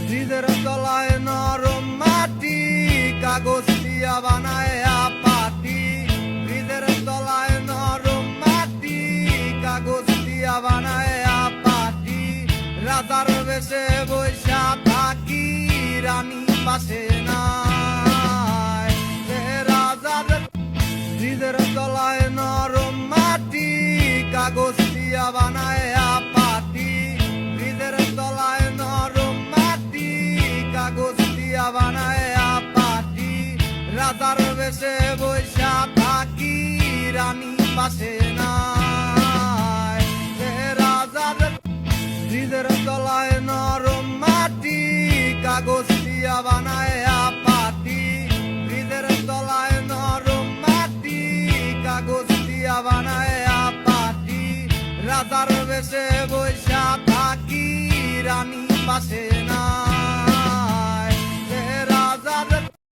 ব্রিজের তলায় নরম মাটি, কাগজ দিয়া বানায় পাটি। ব্রিজের তলায় নরম মাটি, কাগজ দিয়া বানায় পাটি। রাজার বেশে বৈশা থাকি, রানী পাশে নাই। রাজার ব্রিজের তলায় নরম মাটি, কাগজ দিয়া বানায় পাটি। ব্রিজের তলায় নরম মাটি, কাগজ দিয়া বানায় পাটি। রাজার বেশে বৈশা থাকি, রানী পাশে নাই। রাজার ব্রিজের তলায় নরম মাটি, কাগজ দিয়া বানায় পাটি। ব্রিজের তলায় নরম মাটি, কাগজ দিয়া বানায় পাটি। রাজার বেশে বৈশা থাকি, রানী পাশে না।